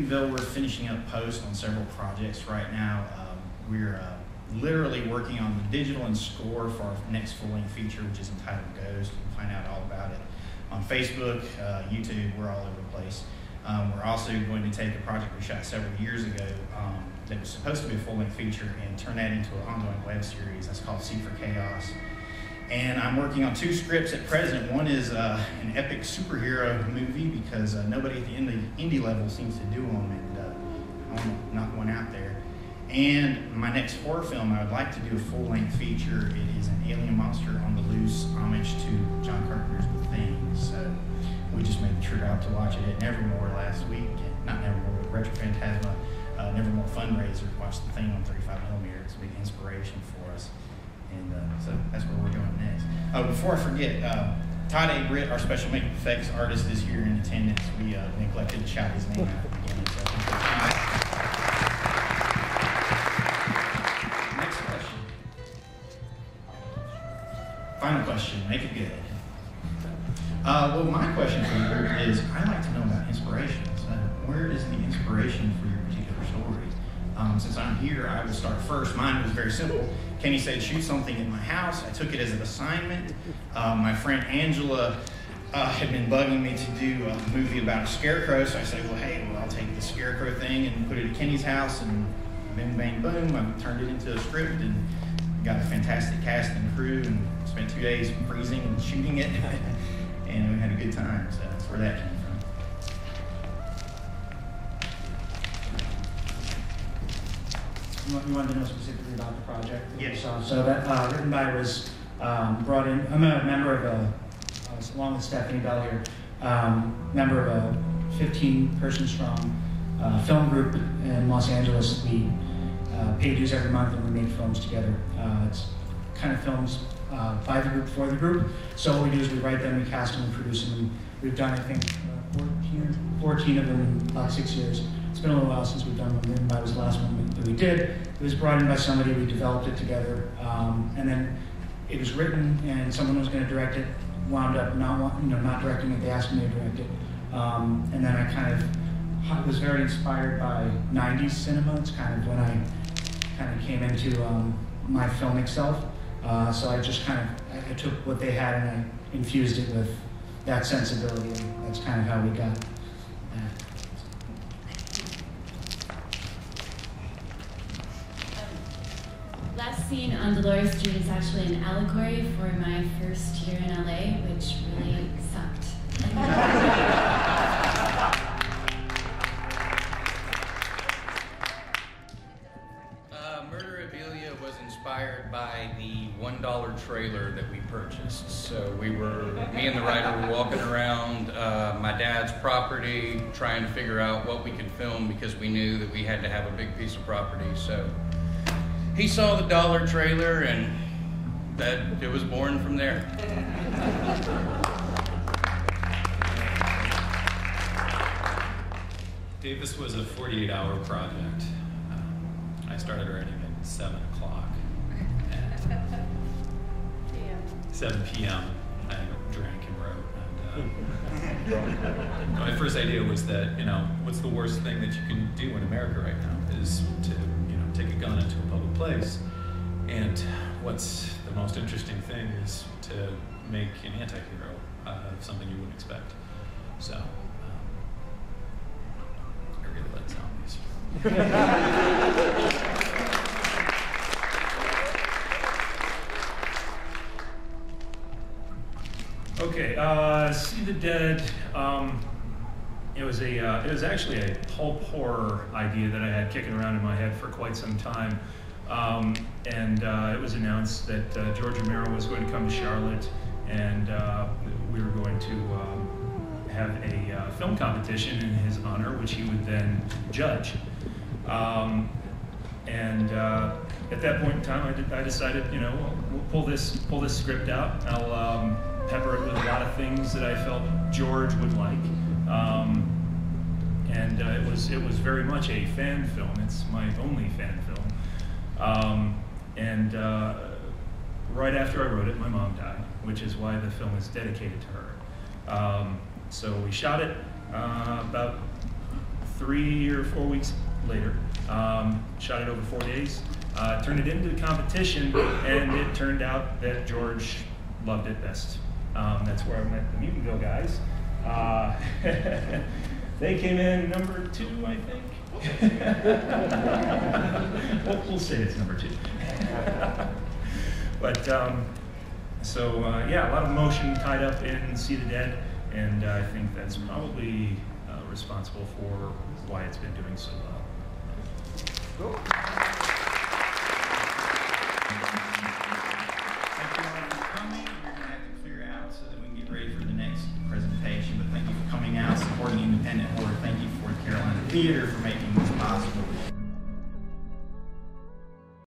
Mutantville. We're finishing up post on several projects right now. We're literally working on the digital and score for our next full-length feature, which is entitled Ghost. You can find out all about it on Facebook, YouTube. We're all over the place. We're also going to take a project we shot several years ago that was supposed to be a full-length feature and turn that into an ongoing web series. That's called C for Chaos. And I'm working on 2 scripts at present. One is an epic superhero movie because nobody at the indie level seems to do them, and I want to knock one out there. And my next horror film, I would like to do a full-length feature. It is an alien monster on the loose, homage to John Carpenter's The Thing. So we just made the trip out to watch it at Nevermore last week. Not Nevermore, but Retro Phantasma, Nevermore fundraiser. Watched The Thing on 35mm. It's a big inspiration for us. And so that's where we're going next. Before I forget, Todd A. Britt, our special makeup effects artist, is here in attendance. We neglected to shout his name out at the beginning. So next question. Final question. Make it good. Well, my question for you is, I like to know about inspirations. Where is the inspiration for your particular stories? Since I'm here, I will start first. Mine was very simple. Kenny said, shoot something in my house. I took it as an assignment. My friend Angela had been bugging me to do a movie about a scarecrow, so I said, well, hey, I'll take the scarecrow thing and put it at Kenny's house, and bing, bang, boom, I turned it into a script and got a fantastic cast and crew and spent 2 days freezing and shooting it, and we had a good time, so that's where that came from. You wanted to know specifically about the project? Yes. So that written by was brought in. I'm a member of along with Stephanie Bell here, member of a 15-person strong film group in Los Angeles. We pay dues every month and we make films together. It's kind of films by the group, for the group. So what we do is we write them, we cast them, and produce them. And we've done, I think, 14 of them in about 6 years. It's been a little while since we've done one. Written by was the last one that we did. It was brought in by somebody. We developed it together, and then it was written, and someone was going to direct it. Wound up not directing it. They asked me to direct it, and then I kind of was very inspired by '90s cinema. It's kind of when I kind of came into my filmic self. So I just kind of I took what they had and I infused it with that sensibility, and that's kind of how we got that. Last scene on Delores Street is actually an allegory for my first year in LA, which really sucked. Muderabilia was inspired by the $1 trailer that we purchased. So me and the writer were walking around my dad's property trying to figure out what we could film because we knew that we had to have a big piece of property. So he saw the dollar trailer, and that it was born from there. Dave, this was a 48-hour project. I started writing at 7 o'clock. 7 p.m. I drank and wrote. My first idea was that, what's the worst thing that you can do in America right now is to take a gun into a public place. And what's the most interesting thing is to make an anti-hero out of something you wouldn't expect. So, I really like zombies. Okay, See the Dead. It was actually a pulp horror idea that I had kicking around in my head for quite some time, and it was announced that George Romero was going to come to Charlotte, and we were going to have a film competition in his honor, which he would then judge. And at that point in time, I decided, we'll pull this script out. I'll pepper it with a lot of things that I felt George would like. And it was very much a fan film. It's my only fan film. Right after I wrote it, my mom died, which is why the film is dedicated to her. So we shot it about 3 or 4 weeks later. Shot it over 4 days. Turned it into the competition, and it turned out that George loved it best. That's where I met the Mutant Go guys. They came in number 2, I think. We'll say it's number 2. But yeah, a lot of emotion tied up in See the Dead, and I think that's probably responsible for why it's been doing so well. Cool. Thank you all for coming. We're going to have to clear out so that we can get ready for the next presentation. But thank you for coming out, supporting independent horror. Thank you for Carolina Theater for